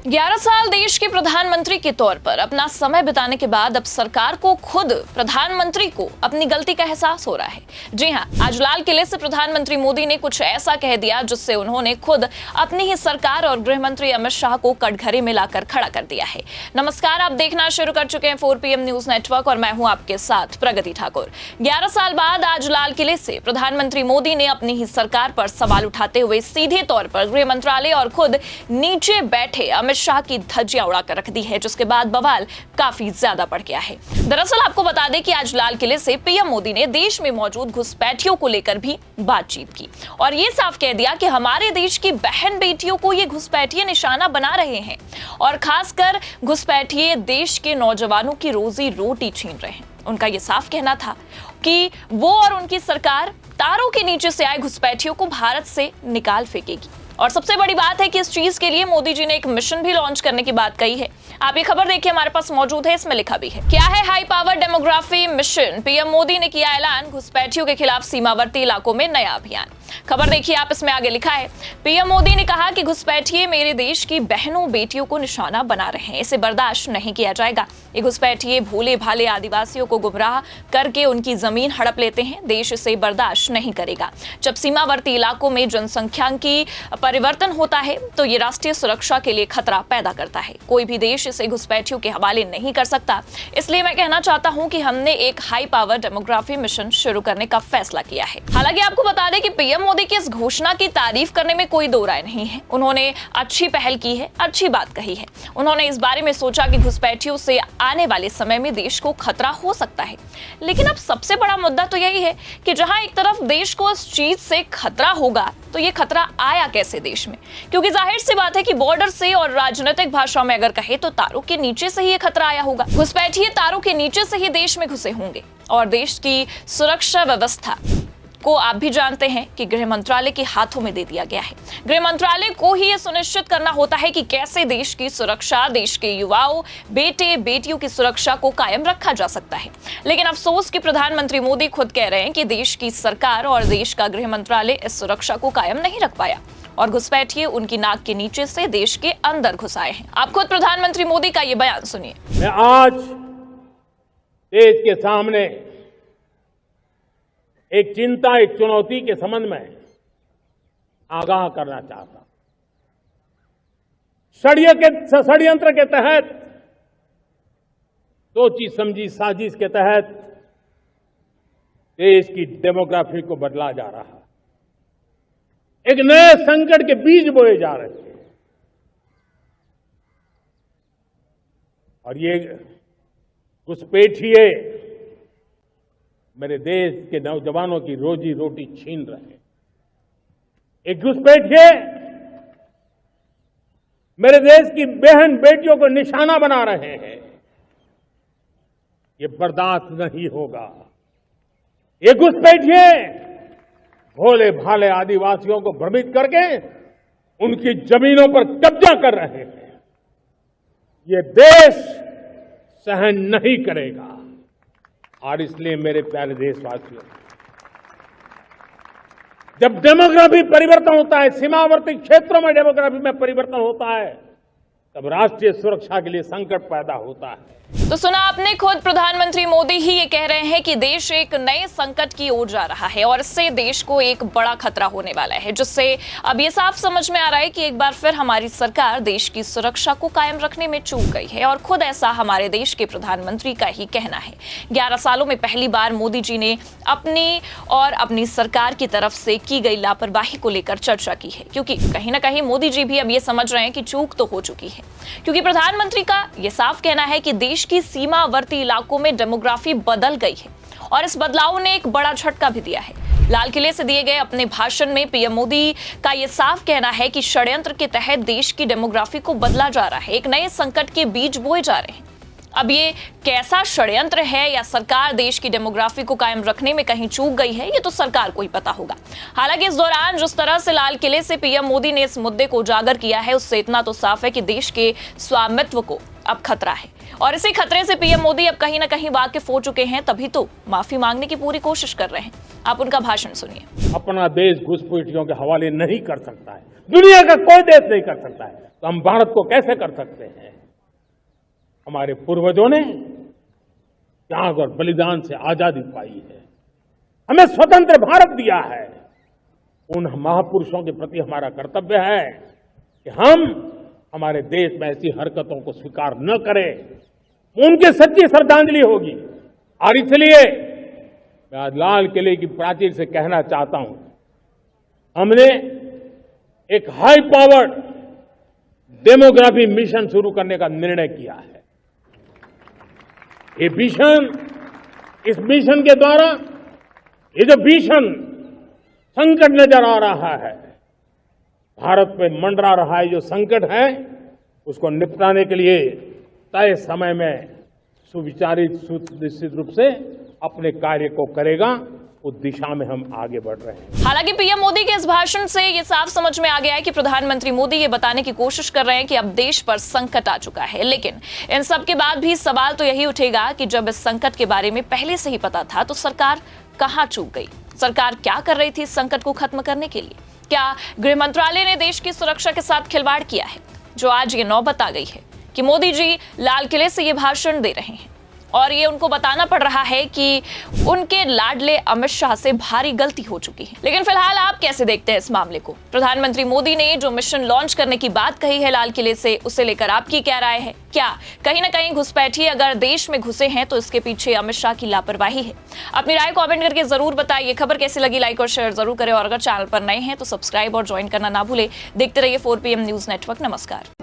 11 साल देश के प्रधानमंत्री के तौर पर अपना समय बिताने के बाद अब सरकार को खुद प्रधानमंत्री को अपनी गलती का एहसास हो रहा है। जी हां, आज लाल किले से प्रधानमंत्री मोदी ने कुछ ऐसा कह दिया जिससे उन्होंने खुद अपनी ही सरकार और गृह मंत्री अमित शाह को कटघरे में लाकर खड़ा कर दिया है। नमस्कार, आप देखना शुरू कर चुके हैं 4 PM न्यूज नेटवर्क और मैं हूं आपके साथ प्रगति ठाकुर। 11 साल बाद आज लाल किले से प्रधानमंत्री मोदी ने अपनी ही सरकार पर सवाल उठाते हुए सीधे तौर पर गृह मंत्रालय और खुद नीचे बैठे अमित शाह की धज्जियां उड़ाकर रख दी है, जिसके बाद बवाल काफी ज्यादा बढ़ गया है। दरअसल आपको बता दें कि आज लाल किले से पीएम मोदी ने देश में मौजूद घुसपैठियों को लेकर भी बातचीत की और ये साफ कह दिया कि हमारे देश की बहन बेटियों को ये घुसपैठिए निशाना बना रहे हैं और खासकर घुसपैठिए देश के नौजवानों की रोजी रोटी छीन रहे हैं। उनका ये साफ कहना था कि वो और उनकी सरकार तारों के नीचे से आए घुसपैठियों को भारत से निकाल फेंकेगी। और सबसे बड़ी बात है कि इस चीज के लिए मोदी जी ने एक मिशन भी लॉन्च करने की बात कही है। आप ये खबर देखिए, हमारे पास मौजूद है, इसमें लिखा भी है। क्या है high power demography mission? PM Modi ने किया ऐलान, घुसपैठियों के खिलाफ सीमावर्ती इलाकों में नया अभियान। खबर देखिए आप, इसमें आगे लिखा है, पीएम मोदी ने कहा कि घुसपैठिए मेरे देश की बहनों बेटियों को निशाना बना रहे हैं, इसे बर्दाश्त नहीं किया जाएगा। ये घुसपैठिए भोले भाले आदिवासियों को गुमराह करके उनकी जमीन हड़प लेते हैं, देश इसे बर्दाश्त नहीं करेगा। जब सीमावर्ती इलाकों में जनसंख्याकी परिवर्तन होता है तो ये राष्ट्रीय सुरक्षा के लिए खतरा पैदा करता है। कोई भी देश इसे घुसपैठियों के हवाले नहीं कर सकता। इसलिए मैं कहना चाहता हूं कि हमने एक हाई पावर डेमोग्राफी मिशन शुरू करने का फैसला किया है। हालांकि आपको बता दें कि पीएम मोदी की इस घोषणा की तारीफ करने में कोई दो राय नहीं है। उन्होंने अच्छी पहल की है, अच्छी बात कही है। उन्होंने इस बारे में सोचा कि घुसपैठियों से आने वाले समय में देश को खतरा हो सकता है। लेकिन अब सबसे बड़ा मुद्दा तो यही है कि जहां एक तरफ देश को इस चीज से खतरा होगा तो ये खतरा आया कैसे देश में? क्योंकि जाहिर सी बात है कि बॉर्डर से और राजनीतिक भाषा में अगर कहे तो तारों के नीचे से ही ये खतरा आया होगा। घुसपैठिए तारों के नीचे से ही देश में घुसे होंगे और देश की सुरक्षा व्यवस्था को आप भी जानते हैं कि गृह मंत्रालय के हाथों में दे दिया गया है। गृह मंत्रालय को ही यह सुनिश्चित करना होता है कि कैसे देश की सुरक्षा, देश के युवाओं, बेटे बेटियों की सुरक्षा को कायम रखा जा सकता है। लेकिन अफसोस कि प्रधानमंत्री मोदी खुद कह रहे हैं कि देश की सरकार और देश का गृह मंत्रालय इस सुरक्षा को कायम नहीं रख पाया और घुसपैठिए उनकी नाक के नीचे से देश के अंदर घुस आए हैं। आप खुद प्रधानमंत्री मोदी का ये बयान सुनिए। मैं आज देश के सामने एक चिंता, एक चुनौती के संबंध में आगाह करना चाहता हूं। षड्यंत्र के तहत, सोची समझी साजिश के तहत देश की डेमोग्राफी को बदला जा रहा है। एक नए संकट के बीज बोए जा रहे हैं और ये घुसपैठिए मेरे देश के नौजवानों की रोजी रोटी छीन रहे हैं। एक घुसपैठिए मेरे देश की बहन बेटियों को निशाना बना रहे हैं। ये बर्दाश्त नहीं होगा। ये घुसपैठिए भोले भाले आदिवासियों को भ्रमित करके उनकी जमीनों पर कब्जा कर रहे हैं। ये देश सहन नहीं करेगा। और इसलिए मेरे प्यारे देशवासियों, जब डेमोग्राफी परिवर्तन होता है, सीमावर्ती क्षेत्रों में डेमोग्राफी में परिवर्तन होता है, तब राष्ट्रीय सुरक्षा के लिए संकट पैदा होता है। तो सुना आपने, खुद प्रधानमंत्री मोदी ही ये कह रहे हैं कि देश एक नए संकट की ओर जा रहा है और इससे देश को एक बड़ा खतरा होने वाला है, जिससे अब ये साफ समझ में आ रहा है कि एक बार फिर हमारी सरकार देश की सुरक्षा को कायम रखने में चूक गई है और खुद ऐसा हमारे देश के प्रधानमंत्री का ही कहना है। 11 सालों में पहली बार मोदी जी ने अपनी और अपनी सरकार की तरफ से की गई लापरवाही को लेकर चर्चा की है, क्योंकि कहीं ना कहीं मोदी जी भी अब ये समझ रहे हैं कि चूक तो हो चुकी है। क्योंकि प्रधानमंत्री का यह साफ कहना है कि देश की सीमावर्ती इलाकों में डेमोग्राफी बदल गई है और इस बदलाव ने एक बड़ा झटका भी दिया है। लाल किले से दिए गए अपने भाषण में पीएम मोदी का यह साफ कहना है कि षड्यंत्र के तहत देश की डेमोग्राफी को बदला जा रहा है, एक नए संकट के बीज बोए जा रहे हैं। अब ये कैसा षड्यंत्र है या सरकार देश की डेमोग्राफी को कायम रखने में कहीं चूक गई है, ये तो सरकार को ही पता होगा। हालांकि इस दौरान जिस तरह से लाल किले से पीएम मोदी ने इस मुद्दे को उजागर किया है, उससे इतना तो साफ है कि देश के स्वामित्व को अब खतरा है और इसी खतरे से पीएम मोदी अब कहीं ना कहीं वाकिफ हो चुके हैं, तभी तो माफी मांगने की पूरी कोशिश कर रहे हैं। आप उनका भाषण सुनिए। अपना देश घुसपैठियों के हवाले नहीं कर सकता है। दुनिया का कोई देश नहीं कर सकता है, तो हम भारत को कैसे कर सकते हैं? हमारे पूर्वजों ने त्याग और बलिदान से आजादी पाई है, हमें स्वतंत्र भारत दिया है। उन महापुरुषों के प्रति हमारा कर्तव्य है कि हम हमारे देश में ऐसी हरकतों को स्वीकार न करें। उनकी सच्ची श्रद्धांजलि होगी। और इसलिए मैं आज लाल किले की प्राचीर से कहना चाहता हूं, हमने एक हाई पावर्ड डेमोग्राफी मिशन शुरू करने का निर्णय किया है। ये मिशन, इस मिशन के द्वारा ये जो भीषण संकट नजर आ रहा है, भारत पे मंडरा रहा है जो संकट है, उसको निपटाने के लिए तय समय में सुविचारित सुनिश्चित रूप से अपने कार्य को करेगा। उस दिशा में हम आगे बढ़ रहे हैं। हालांकि पीएम मोदी के इस भाषण से ये साफ समझ में आ गया है कि प्रधानमंत्री मोदी ये बताने की कोशिश कर रहे हैं कि अब देश पर संकट आ चुका है। लेकिन इन सब के बाद भी सवाल तो यही उठेगा कि जब इस संकट के बारे में पहले से ही पता था तो सरकार कहां चूक गई? सरकार क्या कर रही थी इस संकट को खत्म करने के लिए? क्या गृह मंत्रालय ने देश की सुरक्षा के साथ खिलवाड़ किया है, जो आज ये नौबत आ गई है कि मोदी जी लाल किले से ये भाषण दे रहे हैं और ये उनको बताना पड़ रहा है कि उनके लाडले अमित शाह से भारी गलती हो चुकी है। लेकिन फिलहाल आप कैसे देखते हैं इस मामले को? प्रधानमंत्री मोदी ने जो मिशन लॉन्च करने की बात कही है लाल किले से, उसे लेकर आपकी क्या राय है? क्या कहीं ना कहीं घुसपैठी अगर देश में घुसे हैं तो इसके पीछे अमित शाह की लापरवाही है? अपनी राय कमेंट करके जरूर बताइए। खबर कैसी लगी लाइक और शेयर जरूर करें और अगर चैनल पर नए हैं तो सब्सक्राइब और ज्वाइन करना ना भूले। देखते रहिए 4 PM न्यूज नेटवर्क। नमस्कार।